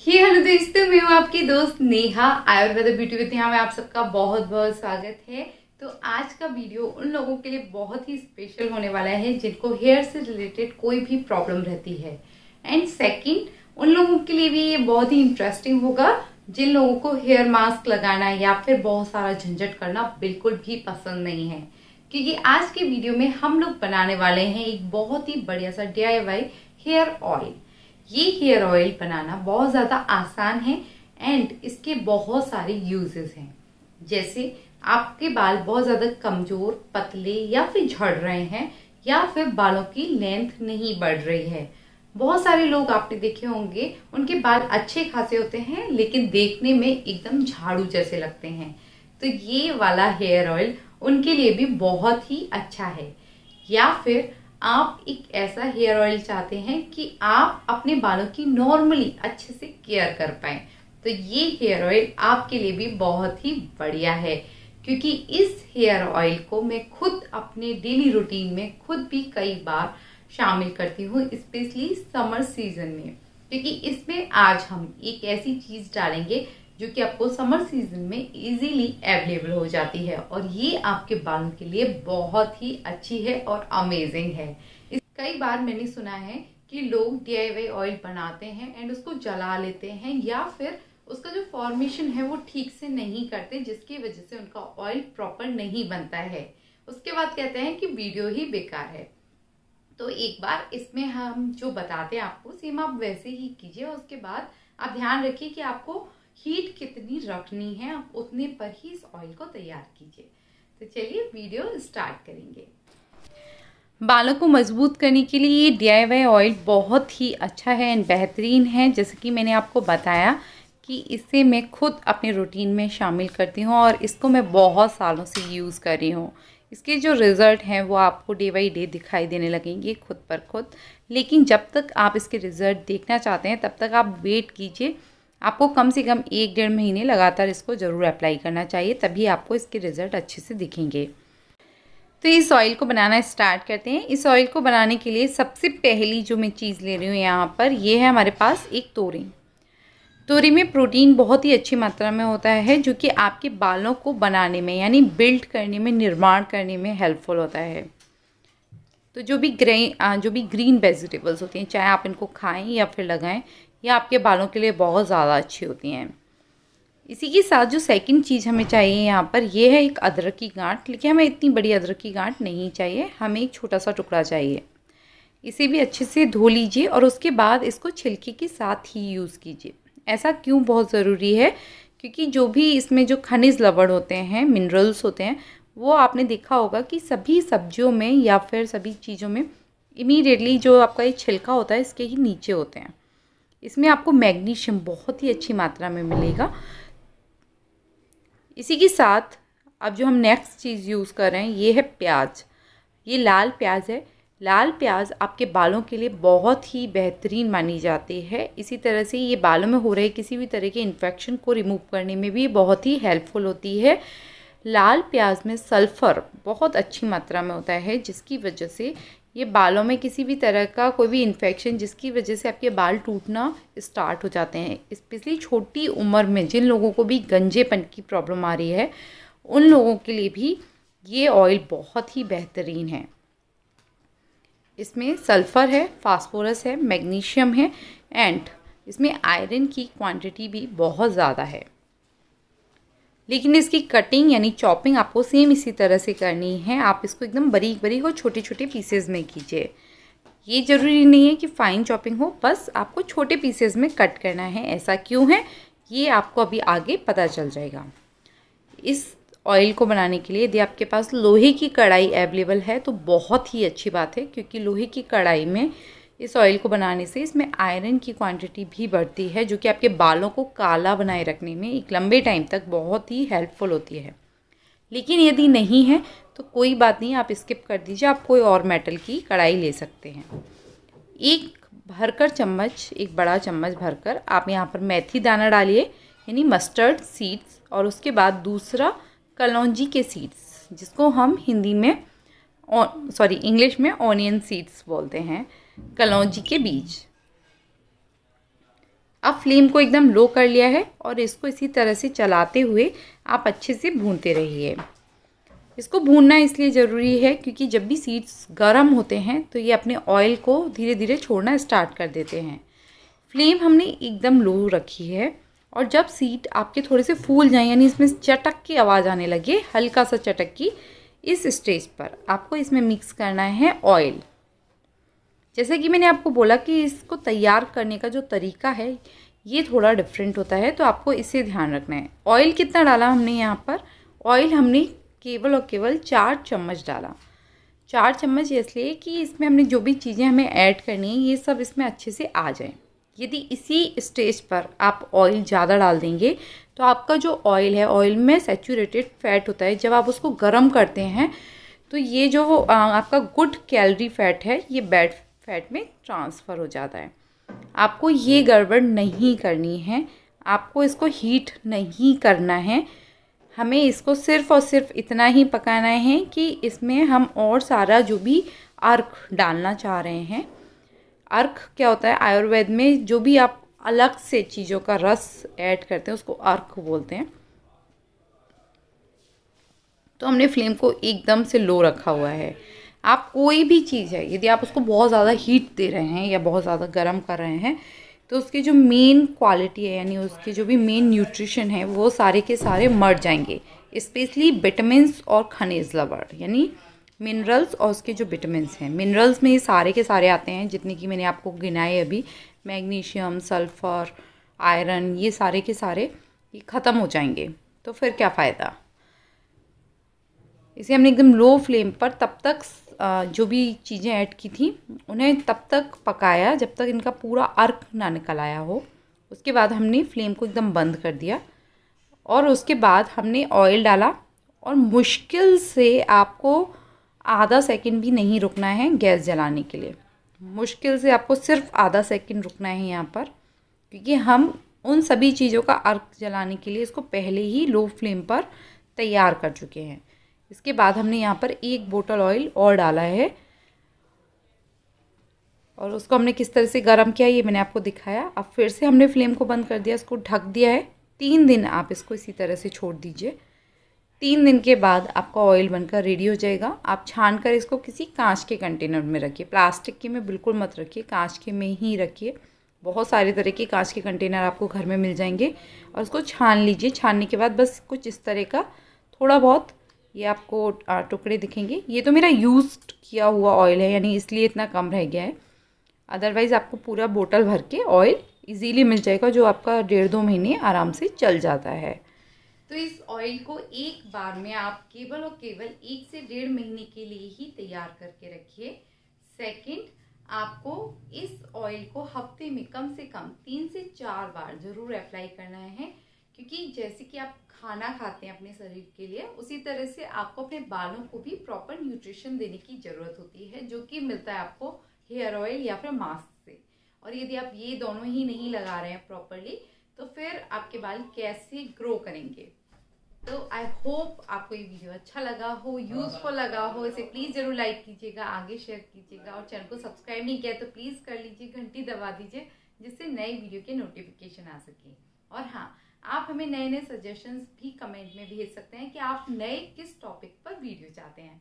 Hello दोस्तों, मैं हूँ आपकी दोस्त नेहा। आयुर्वेद ब्यूटी विद नेहा में आप सबका बहुत बहुत स्वागत है। तो आज का वीडियो उन लोगों के लिए बहुत ही स्पेशल होने वाला है जिनको हेयर से रिलेटेड कोई भी प्रॉब्लम रहती है। एंड सेकंड, उन लोगों के लिए भी ये बहुत ही इंटरेस्टिंग होगा जिन लोगों को हेयर मास्क लगाना या फिर बहुत सारा झंझट करना बिल्कुल भी पसंद नहीं है। क्योंकि आज के वीडियो में हम लोग बनाने वाले हैं एक बहुत ही बढ़िया सा DIY हेयर ऑयल। ये हेयर ऑयल बनाना बहुत ज़्यादा आसान है एंड इसके बहुत सारे यूजेस हैं। जैसे आपके बाल बहुत ज़्यादा कमजोर, पतले या फिर झड़ रहे हैं या फिर बालों की लेंथ नहीं बढ़ रही है। बहुत सारे लोग आपने देखे होंगे उनके बाल अच्छे खासे होते हैं लेकिन देखने में एकदम झाड़ू जैसे लगते हैं। तो ये वाला हेयर ऑयल उनके लिए भी बहुत ही अच्छा है। या फिर आप एक ऐसा हेयर ऑयल चाहते हैं कि आप अपने बालों की नॉर्मली अच्छे से केयर कर पाए, तो ये हेयर ऑयल आपके लिए भी बहुत ही बढ़िया है। क्योंकि इस हेयर ऑयल को मैं खुद अपने डेली रूटीन में खुद भी कई बार शामिल करती हूँ, स्पेशली समर सीजन में। क्योंकि इसमें आज हम एक ऐसी चीज डालेंगे जो कि आपको समर सीजन में इजीली अवेलेबल हो जाती है और ये आपके बालों के लिए बहुत ही अच्छी है और अमेजिंग है। कई बार मैंने सुना है कि लोग DIY ऑयल बनाते हैं एंड उसको जला लेते हैं या फिर उसका जो फॉर्मेशन है वो ठीक से नहीं करते, जिसकी वजह से उनका ऑयल प्रॉपर नहीं बनता है। उसके बाद कहते हैं कि वीडियो ही बेकार है। तो एक बार इसमें हम जो बताते हैं आपको सेम आप वैसे ही कीजिए। उसके बाद आप ध्यान रखिए कि आपको हीट कितनी रखनी है, आप उतने पर ही इस ऑयल को तैयार कीजिए। तो चलिए वीडियो स्टार्ट करेंगे। बालों को मजबूत करने के लिए ये DIY ऑयल बहुत ही अच्छा है एंड बेहतरीन है। जैसे कि मैंने आपको बताया कि इसे मैं खुद अपने रूटीन में शामिल करती हूँ और इसको मैं बहुत सालों से यूज़ कर रही हूँ। इसके जो रिज़ल्ट हैं वो आपको डे बाई डे दिखाई देने लगेंगे खुद पर खुद। लेकिन जब तक आप इसके रिज़ल्ट देखना चाहते हैं तब तक आप वेट कीजिए। आपको कम से कम 1-1.5 महीने लगातार इसको ज़रूर अप्लाई करना चाहिए, तभी आपको इसके रिज़ल्ट अच्छे से दिखेंगे। तो इस ऑयल को बनाना स्टार्ट करते हैं। इस ऑयल को बनाने के लिए सबसे पहली जो मैं चीज़ ले रही हूँ यहाँ पर, ये है हमारे पास एक तोरी। तोरी में प्रोटीन बहुत ही अच्छी मात्रा में होता है जो कि आपके बालों को बनाने में यानी बिल्ड करने में, निर्माण करने में हेल्पफुल होता है। तो जो भी ग्रीन वेजिटेबल्स होती हैं, चाहे आप इनको खाएं या फिर लगाएं, ये आपके बालों के लिए बहुत ज़्यादा अच्छी होती हैं। इसी के साथ जो सेकंड चीज़ हमें चाहिए यहाँ पर, ये है एक अदरक की गांठ। लेकिन हमें इतनी बड़ी अदरक की गांठ नहीं चाहिए, हमें एक छोटा सा टुकड़ा चाहिए। इसे भी अच्छे से धो लीजिए और उसके बाद इसको छिलके के साथ ही यूज़ कीजिए। ऐसा क्यों बहुत ज़रूरी है? क्योंकि जो भी इसमें जो खनिज लवण होते हैं, मिनरल्स होते हैं, वो आपने देखा होगा कि सभी सब्जियों में या फिर सभी चीज़ों में इमीडिएटली जो आपका ये छिलका होता है इसके ही नीचे होते हैं। इसमें आपको मैग्नीशियम बहुत ही अच्छी मात्रा में मिलेगा। इसी के साथ अब जो हम नेक्स्ट चीज़ यूज़ कर रहे हैं ये है प्याज। ये लाल प्याज है। लाल प्याज आपके बालों के लिए बहुत ही बेहतरीन मानी जाती है। इसी तरह से ये बालों में हो रहे किसी भी तरह के इन्फेक्शन को रिमूव करने में भी बहुत ही हेल्पफुल होती है। लाल प्याज में सल्फ़र बहुत अच्छी मात्रा में होता है, जिसकी वजह से ये बालों में किसी भी तरह का कोई भी इन्फेक्शन जिसकी वजह से आपके बाल टूटना स्टार्ट हो जाते हैं, स्पेशली छोटी उम्र में जिन लोगों को भी गंजेपन की प्रॉब्लम आ रही है, उन लोगों के लिए भी ये ऑयल बहुत ही बेहतरीन है। इसमें सल्फ़र है, फास्फोरस है, मैग्नीशियम है एंड इसमें आयरन की क्वांटिटी भी बहुत ज़्यादा है। लेकिन इसकी कटिंग यानी चॉपिंग आपको सेम इसी तरह से करनी है। आप इसको एकदम बारीक बारीक और छोटे छोटे पीसेस में कीजिए। ये ज़रूरी नहीं है कि फ़ाइन चॉपिंग हो, बस आपको छोटे पीसेस में कट करना है। ऐसा क्यों है ये आपको अभी आगे पता चल जाएगा। इस ऑयल को बनाने के लिए यदि आपके पास लोहे की कढ़ाई अवेलेबल है तो बहुत ही अच्छी बात है, क्योंकि लोहे की कढ़ाई में इस ऑयल को बनाने से इसमें आयरन की क्वांटिटी भी बढ़ती है जो कि आपके बालों को काला बनाए रखने में एक लंबे टाइम तक बहुत ही हेल्पफुल होती है। लेकिन यदि नहीं है तो कोई बात नहीं, आप स्किप कर दीजिए, आप कोई और मेटल की कढ़ाई ले सकते हैं। एक बड़ा चम्मच भरकर आप यहाँ पर मेथी दाना डालिए यानी मस्टर्ड सीड्स, और उसके बाद दूसरा कलौंजी के सीड्स, जिसको हम इंग्लिश में ऑनियन सीड्स बोलते हैं, कलौंजी के बीज। अब फ्लेम को एकदम लो कर लिया है और इसको इसी तरह से चलाते हुए आप अच्छे से भूनते रहिए। इसको भूनना इसलिए ज़रूरी है क्योंकि जब भी सीड्स गर्म होते हैं तो ये अपने ऑयल को धीरे धीरे छोड़ना स्टार्ट कर देते हैं। फ्लेम हमने एकदम लो रखी है और जब सीड आपके थोड़े से फूल जाएं, यानी इसमें चटक की आवाज़ आने लगे, हल्का सा चटक की, इस स्टेज पर आपको इसमें मिक्स करना है ऑयल। जैसे कि मैंने आपको बोला कि इसको तैयार करने का जो तरीका है ये थोड़ा डिफरेंट होता है, तो आपको इसे ध्यान रखना है। ऑयल कितना डाला हमने यहाँ पर? ऑयल हमने केवल और केवल 4 चम्मच डाला। 4 चम्मच इसलिए कि इसमें हमने जो भी चीज़ें हमें ऐड करनी है ये सब इसमें अच्छे से आ जाए। यदि इसी स्टेज पर आप ऑयल ज़्यादा डाल देंगे तो आपका जो ऑयल है, ऑयल में सैचुरेटेड फैट होता है, जब आप उसको गर्म करते हैं तो ये जो आपका गुड कैलोरी फैट है ये बैड फैट में ट्रांसफ़र हो जाता है। आपको ये गड़बड़ नहीं करनी है, आपको इसको हीट नहीं करना है। हमें इसको सिर्फ़ और सिर्फ इतना ही पकाना है कि इसमें हम और सारा जो भी अर्क डालना चाह रहे हैं, अर्क क्या होता है आयुर्वेद में, जो भी आप अलग से चीज़ों का रस ऐड करते हैं उसको अर्क बोलते हैं। तो हमने फ्लेम को एकदम से लो रखा हुआ है। आप कोई भी चीज़ है, यदि आप उसको बहुत ज़्यादा हीट दे रहे हैं या बहुत ज़्यादा गर्म कर रहे हैं तो उसकी जो मेन क्वालिटी है, यानी उसके जो भी मेन न्यूट्रिशन है वो सारे के सारे मर जाएंगे। स्पेशली विटामिन्स और खनिज लवण, यानी मिनरल्स और उसके जो विटामिन्स हैं, मिनरल्स में ये सारे के सारे आते हैं जितने कि मैंने आपको गिनाए अभी, मैग्नीशियम, सल्फ़र, आयरन, ये सारे के सारे ये ख़त्म हो जाएंगे। तो फिर क्या फ़ायदा। इसे हमने एकदम लो फ्लेम पर तब तक जो भी चीज़ें ऐड की थी उन्हें तब तक पकाया जब तक इनका पूरा अर्क ना निकल आया हो। उसके बाद हमने फ्लेम को एकदम बंद कर दिया और उसके बाद हमने ऑयल डाला और मुश्किल से आपको आधा सेकंड भी नहीं रुकना है गैस जलाने के लिए। मुश्किल से आपको सिर्फ आधा सेकंड रुकना है यहाँ पर, क्योंकि हम उन सभी चीज़ों का अर्क जलाने के लिए इसको पहले ही लो फ्लेम पर तैयार कर चुके हैं। इसके बाद हमने यहाँ पर 1 बोतल ऑयल और डाला है और उसको हमने किस तरह से गर्म किया ये मैंने आपको दिखाया। अब फिर से हमने फ्लेम को बंद कर दिया, इसको ढक दिया है। 3 दिन आप इसको इसी तरह से छोड़ दीजिए। 3 दिन के बाद आपका ऑयल बनकर रेडी हो जाएगा। आप छान कर इसको किसी कांच के कंटेनर में रखिए, प्लास्टिक के में बिल्कुल मत रखिए, कांच के में ही रखिए। बहुत सारे तरह के कांच के कंटेनर आपको घर में मिल जाएंगे और उसको छान लीजिए। छानने के बाद बस कुछ इस तरह का थोड़ा बहुत ये आपको टुकड़े दिखेंगे। ये तो मेरा यूज़ किया हुआ ऑयल है, यानी इसलिए इतना कम रह गया है। अदरवाइज़ आपको पूरा बोतल भर के ऑयल इजीली मिल जाएगा, जो आपका 1.5-2 महीने आराम से चल जाता है। तो इस ऑयल को एक बार में आप केवल और केवल 1 से 1.5 महीने के लिए ही तैयार करके रखिए। सेकंड, आपको इस ऑयल को हफ्ते में कम से कम 3 से 4 बार ज़रूर अप्लाई करना है, क्योंकि जैसे कि आप खाना खाते हैं अपने शरीर के लिए, उसी तरह से आपको अपने बालों को भी प्रॉपर न्यूट्रिशन देने की ज़रूरत होती है, जो कि मिलता है आपको हेयर ऑयल या फिर मास्क से। और यदि आप ये दोनों ही नहीं लगा रहे हैं प्रॉपरली तो फिर आपके बाल कैसे ग्रो करेंगे। तो आई होप आपको ये वीडियो अच्छा लगा हो, यूजफुल लगा हो। इसे प्लीज़ ज़रूर लाइक कीजिएगा, आगे शेयर कीजिएगा और चैनल को सब्सक्राइब नहीं किया तो प्लीज़ कर लीजिए, घंटी दबा दीजिए जिससे नए वीडियो के नोटिफिकेशन आ सके। और हाँ, आप हमें नए नए सजेशंस भी कमेंट में भेज सकते हैं कि आप नए किस टॉपिक पर वीडियो चाहते हैं।